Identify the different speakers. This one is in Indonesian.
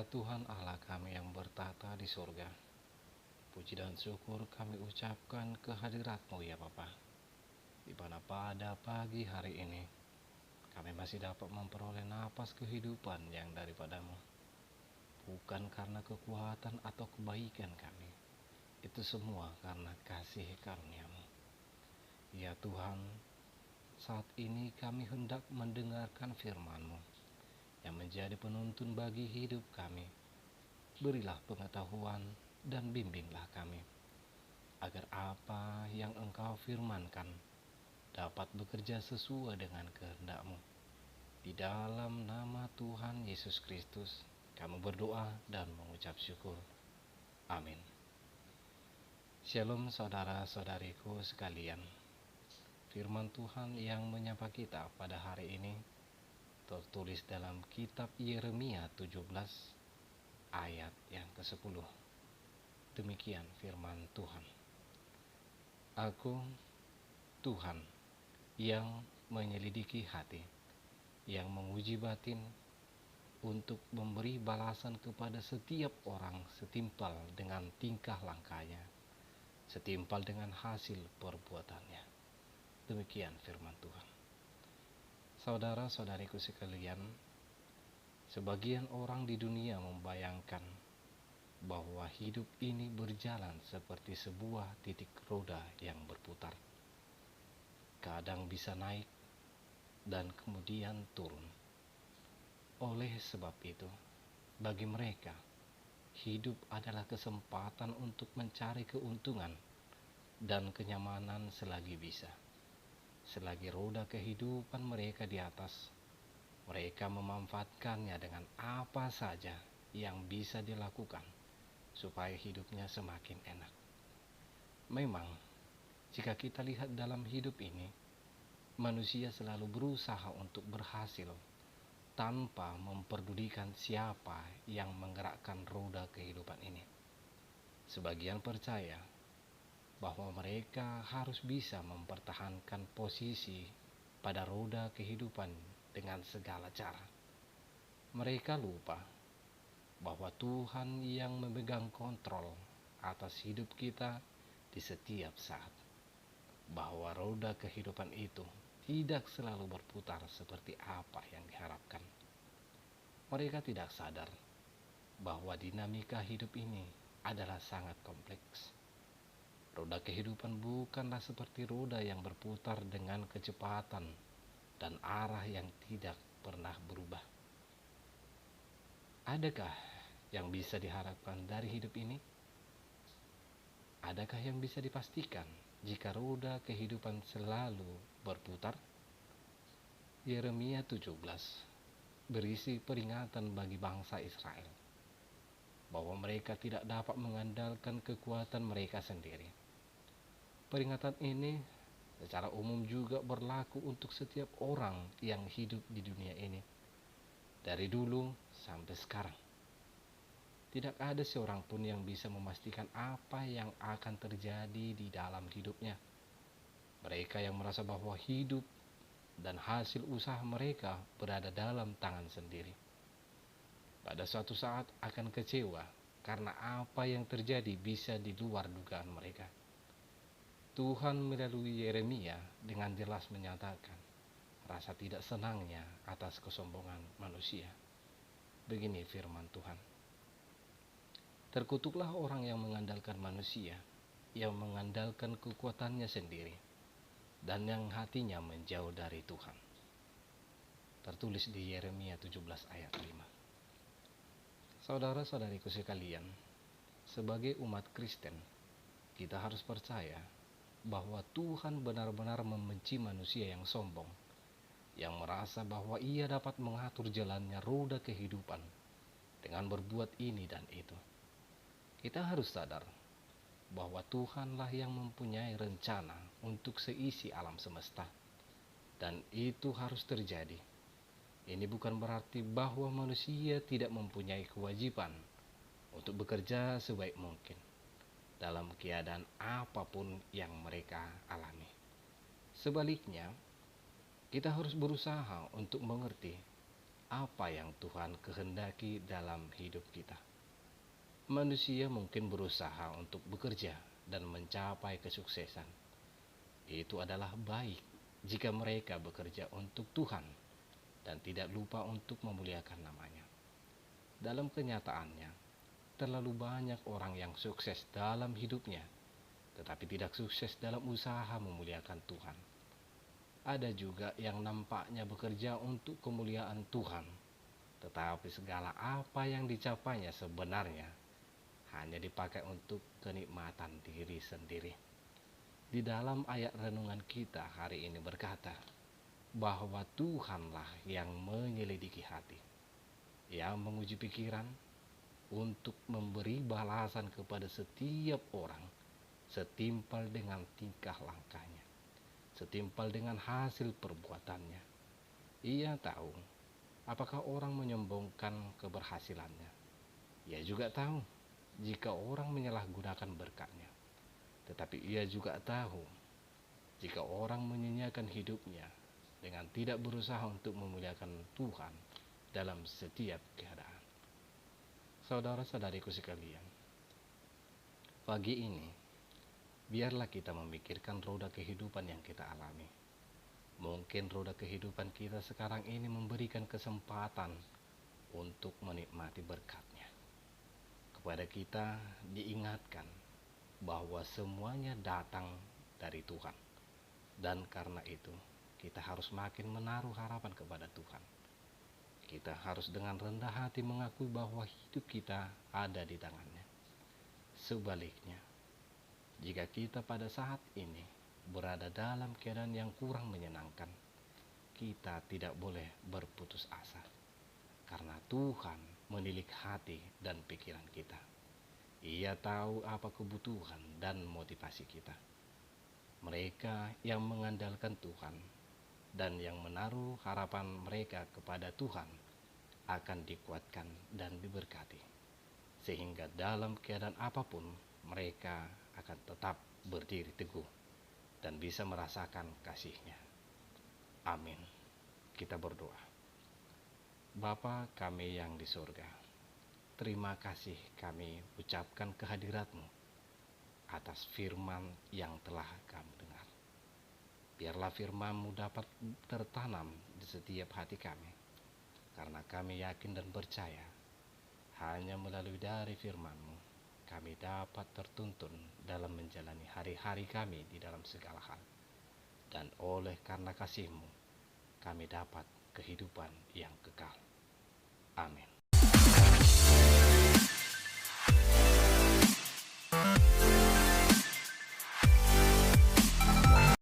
Speaker 1: Ya Tuhan Allah kami yang bertata di surga, puji dan syukur kami ucapkan kehadirat-Mu ya Bapa, di mana pada pagi hari ini kami masih dapat memperoleh napas kehidupan yang daripada-Mu, bukan karena kekuatan atau kebaikan kami, itu semua karena kasih karunia-Mu. Ya Tuhan, saat ini kami hendak mendengarkan firman-Mu yang menjadi penuntun bagi hidup kami. Berilah pengetahuan dan bimbinglah kami, agar apa yang Engkau firmankan dapat bekerja sesuai dengan kehendak-Mu. Di dalam nama Tuhan Yesus Kristus, kami berdoa dan mengucap syukur. Amin. Shalom saudara-saudariku sekalian. Firman Tuhan yang menyapa kita pada hari ini tertulis dalam kitab Yeremia 17 ayat yang ke-10. Demikian firman Tuhan. Aku, Tuhan, yang menyelidiki hati, yang menguji batin, untuk memberi balasan kepada setiap orang setimpal dengan tingkah langkahnya, setimpal dengan hasil perbuatannya. Demikian firman Tuhan. Saudara-saudariku sekalian, sebagian orang di dunia membayangkan bahwa hidup ini berjalan seperti sebuah titik roda yang berputar. Kadang bisa naik dan kemudian turun. Oleh sebab itu, bagi mereka, hidup adalah kesempatan untuk mencari keuntungan dan kenyamanan selagi bisa. Selagi roda kehidupan mereka di atas, mereka memanfaatkannya dengan apa saja yang bisa dilakukan supaya hidupnya semakin enak. Memang, jika kita lihat dalam hidup ini, manusia selalu berusaha untuk berhasil tanpa memperdulikan siapa yang menggerakkan roda kehidupan ini. Sebagian percaya bahwa mereka harus bisa mempertahankan posisi pada roda kehidupan dengan segala cara. Mereka lupa bahwa Tuhan yang memegang kontrol atas hidup kita di setiap saat, bahwa roda kehidupan itu tidak selalu berputar seperti apa yang diharapkan. Mereka tidak sadar bahwa dinamika hidup ini adalah sangat kompleks. Roda kehidupan bukanlah seperti roda yang berputar dengan kecepatan dan arah yang tidak pernah berubah. Adakah yang bisa diharapkan dari hidup ini? Adakah yang bisa dipastikan jika roda kehidupan selalu berputar? Yeremia 17 berisi peringatan bagi bangsa Israel bahwa mereka tidak dapat mengandalkan kekuatan mereka sendiri. Peringatan ini secara umum juga berlaku untuk setiap orang yang hidup di dunia ini, dari dulu sampai sekarang. Tidak ada seorang pun yang bisa memastikan apa yang akan terjadi di dalam hidupnya. Mereka yang merasa bahwa hidup dan hasil usaha mereka berada dalam tangan sendiri, pada suatu saat akan kecewa karena apa yang terjadi bisa di luar dugaan mereka. Tuhan melalui Yeremia dengan jelas menyatakan rasa tidak senangnya atas kesombongan manusia. Begini firman Tuhan. Terkutuklah orang yang mengandalkan manusia, yang mengandalkan kekuatannya sendiri, dan yang hatinya menjauh dari Tuhan. Tertulis di Yeremia 17 ayat 5. Saudara-saudariku sekalian, sebagai umat Kristen, kita harus percaya bahwa Tuhan benar-benar membenci manusia yang sombong, yang merasa bahwa ia dapat mengatur jalannya roda kehidupan dengan berbuat ini dan itu. Kita harus sadar bahwa Tuhanlah yang mempunyai rencana untuk seisi alam semesta, dan itu harus terjadi. Ini bukan berarti bahwa manusia tidak mempunyai kewajiban untuk bekerja sebaik mungkin dalam keadaan apapun yang mereka alami. Sebaliknya, kita harus berusaha untuk mengerti apa yang Tuhan kehendaki dalam hidup kita. Manusia mungkin berusaha untuk bekerja dan mencapai kesuksesan. Itu adalah baik jika mereka bekerja untuk Tuhan dan tidak lupa untuk memuliakan namanya. Dalam kenyataannya, terlalu banyak orang yang sukses dalam hidupnya, tetapi tidak sukses dalam usaha memuliakan Tuhan. Ada juga yang nampaknya bekerja untuk kemuliaan Tuhan, tetapi segala apa yang dicapainya sebenarnya hanya dipakai untuk kenikmatan diri sendiri. Di dalam ayat renungan kita hari ini berkata bahwa Tuhanlah yang menyelidiki hati, yang menguji pikiran untuk memberi balasan kepada setiap orang setimpal dengan tingkah langkahnya, setimpal dengan hasil perbuatannya. Ia tahu apakah orang menyombongkan keberhasilannya. Ia juga tahu jika orang menyalahgunakan berkatnya. Tetapi ia juga tahu jika orang menyanyiakan hidupnya dengan tidak berusaha untuk memuliakan Tuhan dalam setiap keadaan. Saudara-saudariku sekalian, pagi ini biarlah kita memikirkan roda kehidupan yang kita alami. Mungkin roda kehidupan kita sekarang ini memberikan kesempatan untuk menikmati berkat-Nya. Kepada kita diingatkan bahwa semuanya datang dari Tuhan. Dan karena itu, kita harus makin menaruh harapan kepada Tuhan. Kita harus dengan rendah hati mengakui bahwa hidup kita ada di tangan-Nya. Sebaliknya, jika kita pada saat ini berada dalam keadaan yang kurang menyenangkan, kita tidak boleh berputus asa. Karena Tuhan menilik hati dan pikiran kita. Ia tahu apa kebutuhan dan motivasi kita. Mereka yang mengandalkan Tuhan dan yang menaruh harapan mereka kepada Tuhan akan dikuatkan dan diberkati, sehingga dalam keadaan apapun mereka akan tetap berdiri teguh dan bisa merasakan kasih-Nya. Amin. Kita berdoa. Bapa kami yang di surga, terima kasih kami ucapkan kehadirat-Mu atas firman yang telah kami dengar. Biarlah firman-Mu dapat tertanam di setiap hati kami, karena kami yakin dan percaya hanya melalui dari firman-Mu kami dapat tertuntun dalam menjalani hari-hari kami di dalam segala hal. Dan oleh karena kasih-Mu kami dapat kehidupan yang kekal. Amin.